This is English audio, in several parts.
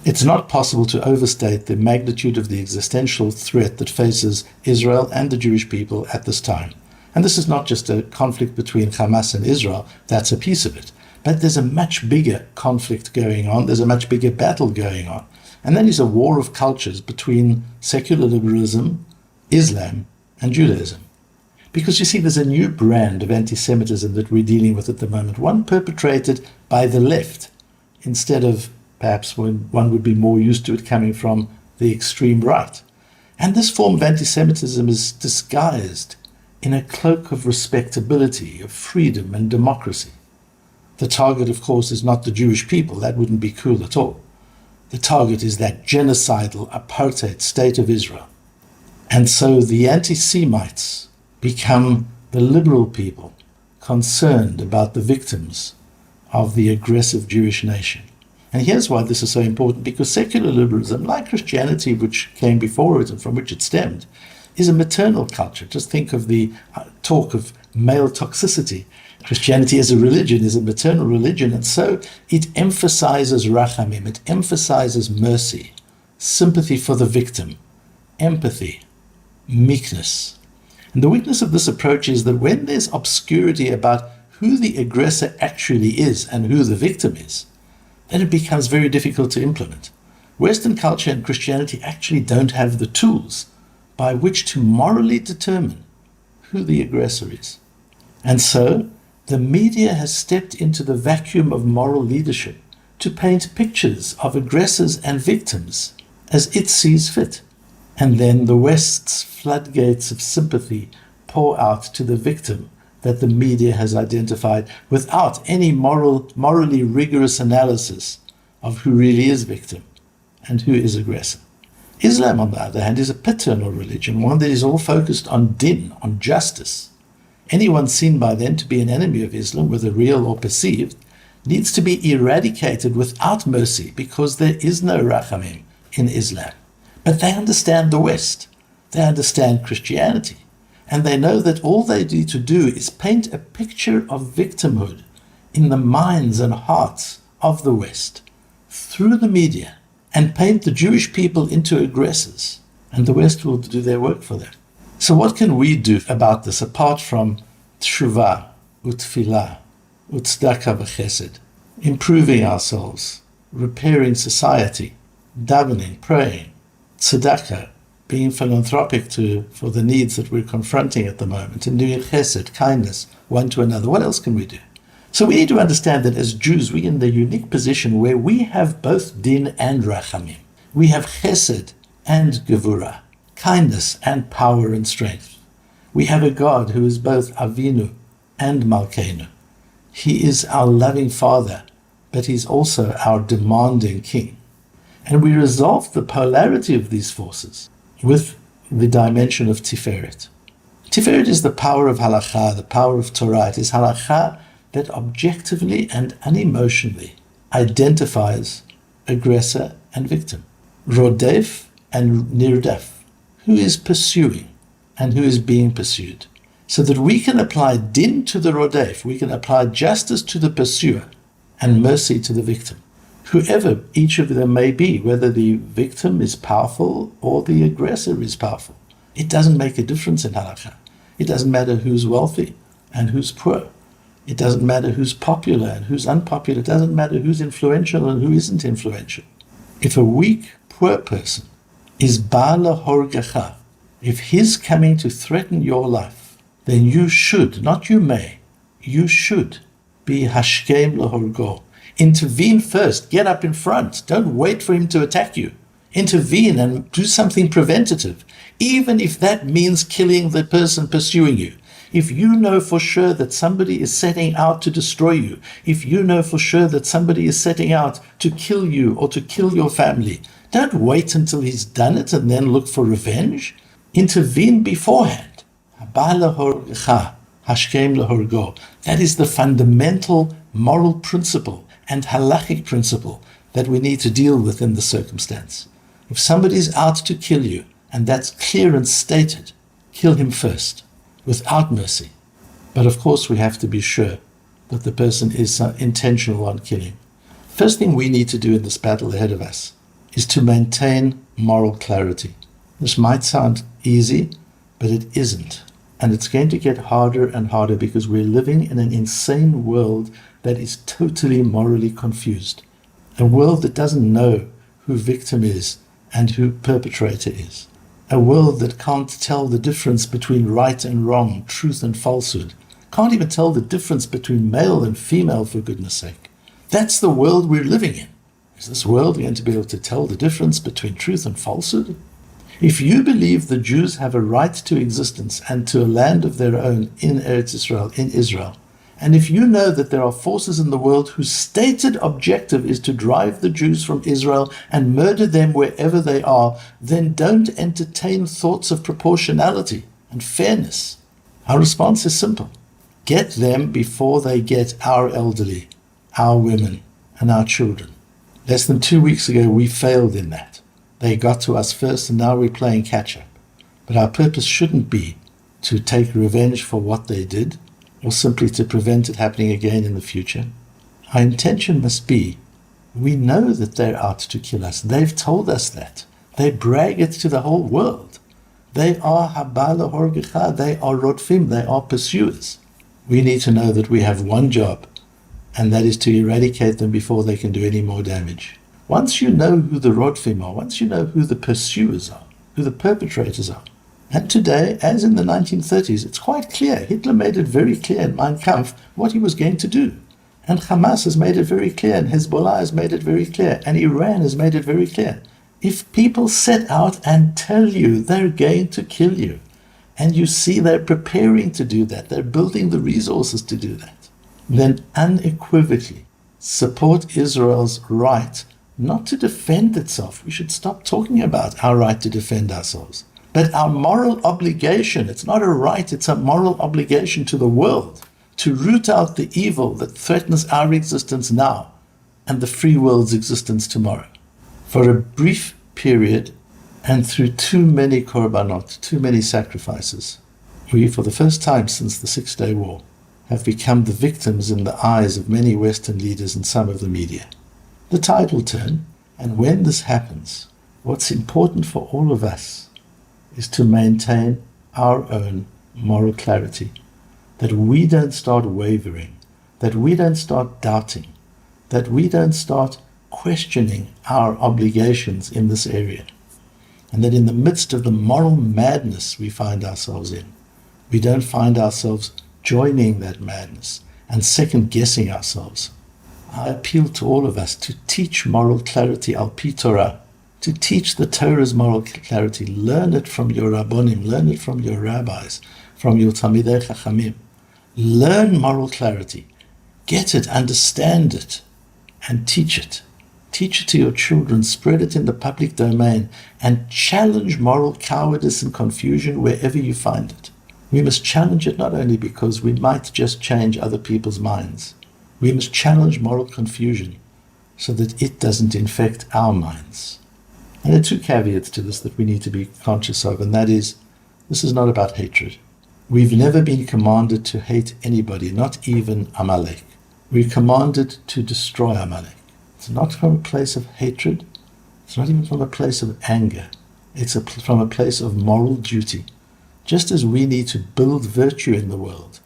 It's not possible to overstate the magnitude of the existential threat that faces Israel and the Jewish people at this time. And this is not just a conflict between Hamas and Israel, that's a piece of it. But there's a much bigger conflict going on, there's a much bigger battle going on. And that is a war of cultures between secular liberalism, Islam, and Judaism. Because you see, there's a new brand of anti-Semitism that we're dealing with at the moment, one perpetrated by the left, instead of perhaps when one would be more used to it coming from the extreme right. And this form of anti-Semitism is disguised in a cloak of respectability, of freedom and democracy. The target, of course, is not the Jewish people. That wouldn't be cool at all. The target is that genocidal apartheid state of Israel. And so the anti-Semites become the liberal people concerned about the victims of the aggressive Jewish nation. And here's why this is so important, because secular liberalism, like Christianity, which came before it and from which it stemmed, is a maternal culture. Just think of the talk of male toxicity. Christianity as a religion is a maternal religion, and so it emphasizes rachamim, it emphasizes mercy, sympathy for the victim, empathy, meekness. And the weakness of this approach is that when there's obscurity about who the aggressor actually is and who the victim is, then it becomes very difficult to implement. Western culture and Christianity actually don't have the tools by which to morally determine who the aggressor is. And so the media has stepped into the vacuum of moral leadership to paint pictures of aggressors and victims as it sees fit. And then the West's floodgates of sympathy pour out to the victim that the media has identified without any morally rigorous analysis of who really is victim and who is aggressor. Islam, on the other hand, is a paternal religion, one that is all focused on din, on justice. Anyone seen by them to be an enemy of Islam, whether real or perceived, needs to be eradicated without mercy, because there is no rachamim in Islam. But they understand the West, they understand Christianity, and they know that all they need to do is paint a picture of victimhood in the minds and hearts of the West through the media, and paint the Jewish people into aggressors, and the West will do their work for them. So what can we do about this apart from teshuvah, utfilah, utzdaka v'chesed, improving ourselves, repairing society, davening, praying, tzedakah, being philanthropic for the needs that we're confronting at the moment, and doing chesed, kindness, one to another? What else can we do? So we need to understand that as Jews, we're in the unique position where we have both din and rachamim. We have chesed and gevurah, kindness and power and strength. We have a God who is both Avinu and Malkeinu. He is our loving Father, but He's also our demanding King. And we resolve the polarity of these forces with the dimension of Tiferet. Tiferet is the power of halakha, the power of Torah. It is halakha that objectively and unemotionally identifies aggressor and victim, rodef and nirdaf, who is pursuing and who is being pursued, so that we can apply din to the rodef, we can apply justice to the pursuer and mercy to the victim, whoever each of them may be, whether the victim is powerful or the aggressor is powerful. It doesn't make a difference in halakha. It doesn't matter who's wealthy and who's poor. It doesn't matter who's popular and who's unpopular. It doesn't matter who's influential and who isn't influential. If a weak, poor person is ba'ala horgecha, if he's coming to threaten your life, then you should, not you may, you should be hashkem lahorgo. Intervene first, get up in front. Don't wait for him to attack you. Intervene and do something preventative, even if that means killing the person pursuing you. If you know for sure that somebody is setting out to destroy you, if you know for sure that somebody is setting out to kill you or to kill your family, don't wait until he's done it and then look for revenge. Intervene beforehand. That is the fundamental moral principle and halachic principle that we need to deal with in the circumstance. If somebody is out to kill you, and that's clear and stated, kill him first, without mercy. But of course we have to be sure that the person is intentional on killing. First thing we need to do in this battle ahead of us is to maintain moral clarity. This might sound easy, but it isn't. And it's going to get harder and harder because we're living in an insane world that is totally morally confused. A world that doesn't know who victim is and who perpetrator is. A world that can't tell the difference between right and wrong, truth and falsehood. Can't even tell the difference between male and female, for goodness sake. That's the world we're living in. Is this world going to be able to tell the difference between truth and falsehood? If you believe the Jews have a right to existence and to a land of their own in Eretz Israel, in Israel, and if you know that there are forces in the world whose stated objective is to drive the Jews from Israel and murder them wherever they are, then don't entertain thoughts of proportionality and fairness. Our response is simple. Get them before they get our elderly, our women, and our children. Less than 2 weeks ago, we failed in that. They got to us first, and now we're playing catch-up. But our purpose shouldn't be to take revenge for what they did, or simply to prevent it happening again in the future. Our intention must be, we know that they're out to kill us. They've told us that. They brag it to the whole world. They are habala horgecha, they are rodfim, they are pursuers. We need to know that we have one job, and that is to eradicate them before they can do any more damage. Once you know who the rodfim are, once you know who the pursuers are, who the perpetrators are, and today, as in the 1930s, it's quite clear. Hitler made it very clear in Mein Kampf what he was going to do. And Hamas has made it very clear, and Hezbollah has made it very clear, and Iran has made it very clear. If people set out and tell you they're going to kill you, and you see they're preparing to do that, they're building the resources to do that, then unequivocally support Israel's right not to defend itself. We should stop talking about our right to defend ourselves. But our moral obligation, it's not a right, it's a moral obligation to the world to root out the evil that threatens our existence now and the free world's existence tomorrow. For a brief period and through too many korbanot, too many sacrifices, we, for the first time since the 6-Day War, have become the victims in the eyes of many Western leaders and some of the media. The tide will turn, and when this happens, what's important for all of us is to maintain our own moral clarity, that we don't start wavering, that we don't start doubting, that we don't start questioning our obligations in this area, and that in the midst of the moral madness we find ourselves in, we don't find ourselves joining that madness and second-guessing ourselves. I appeal to all of us to teach moral clarity al-pi Torah, to teach the Torah's moral clarity. Learn it from your rabbonim, learn it from your rabbis, from your talmidei chachamim. Learn moral clarity. Get it, understand it, and teach it. Teach it to your children, spread it in the public domain, and challenge moral cowardice and confusion wherever you find it. We must challenge it not only because we might just change other people's minds. We must challenge moral confusion so that it doesn't infect our minds. And there are two caveats to this that we need to be conscious of, and that is, this is not about hatred. We've never been commanded to hate anybody, not even Amalek. We're commanded to destroy Amalek. It's not from a place of hatred. It's not even from a place of anger. It's from a place of moral duty. Just as we need to build virtue in the world,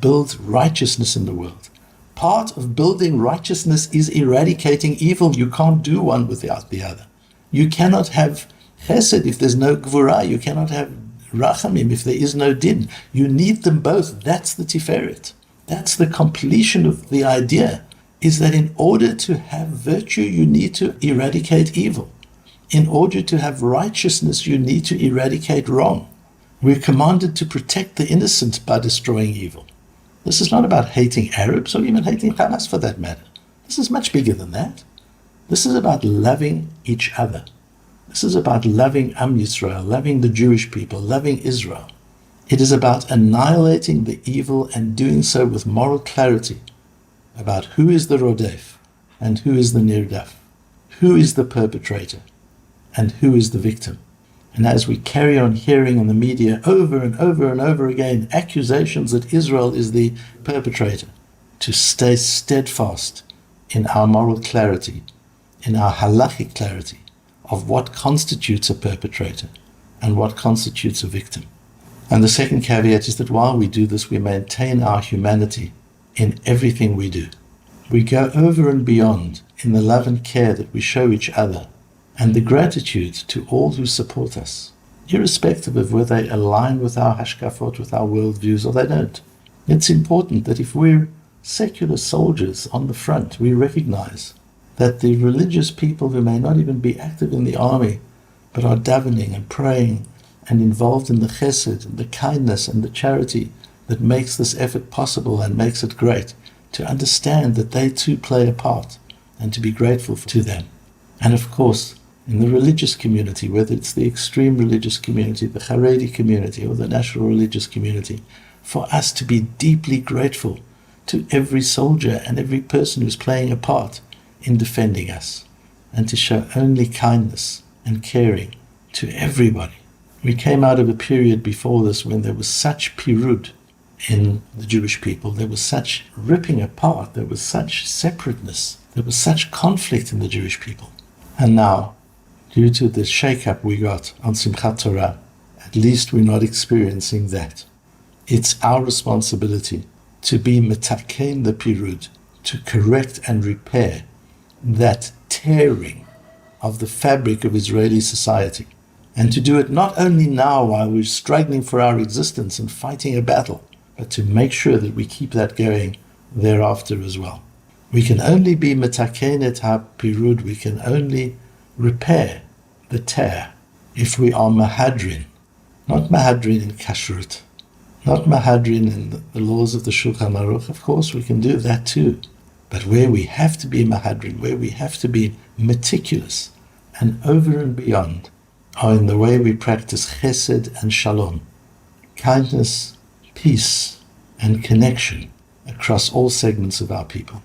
build righteousness in the world. Part of building righteousness is eradicating evil. You can't do one without the other. You cannot have chesed if there's no gvura. You cannot have rachamim if there is no din. You need them both. That's the tiferet. That's the completion of the idea, is that in order to have virtue, you need to eradicate evil. In order to have righteousness, you need to eradicate wrong. We're commanded to protect the innocent by destroying evil. This is not about hating Arabs or even hating Hamas for that matter. This is much bigger than that. This is about loving each other. This is about loving Am Yisrael, loving the Jewish people, loving Israel. It is about annihilating the evil and doing so with moral clarity about who is the Rodef and who is the Nirdaf, who is the perpetrator and who is the victim. And as we carry on hearing in the media over and over and over again accusations that Israel is the perpetrator, to stay steadfast in our moral clarity, in our halachic clarity, of what constitutes a perpetrator and what constitutes a victim. And the second caveat is that while we do this, we maintain our humanity in everything we do. We go over and beyond in the love and care that we show each other and the gratitude to all who support us, irrespective of whether they align with our hashkafot, with our worldviews, or they don't. It's important that if we're secular soldiers on the front, we recognize that the religious people who may not even be active in the army, but are davening and praying and involved in the chesed, and the kindness and the charity that makes this effort possible and makes it great, to understand that they too play a part and to be grateful to them. And of course, in the religious community, whether it's the extreme religious community, the Haredi community, or the national religious community, for us to be deeply grateful to every soldier and every person who's playing a part in defending us, and to show only kindness and caring to everybody. We came out of a period before this when there was such pirud in the Jewish people, there was such ripping apart, there was such separateness, there was such conflict in the Jewish people. And now, due to the shake-up we got on Simchat Torah, at least we're not experiencing that. It's our responsibility to be metakein the pirud, to correct and repair that tearing of the fabric of Israeli society, and to do it not only now while we're struggling for our existence and fighting a battle, but to make sure that we keep that going thereafter as well. We can only be metakein et ha-pirud, we can only repair the tear if we are mahadrin, not mahadrin in kashrut, not mahadrin in the laws of the Shulchan Aruch. Of course we can do that too, but where we have to be mahadrin, where we have to be meticulous and over and beyond, are in the way we practice chesed and shalom, kindness, peace and connection across all segments of our people.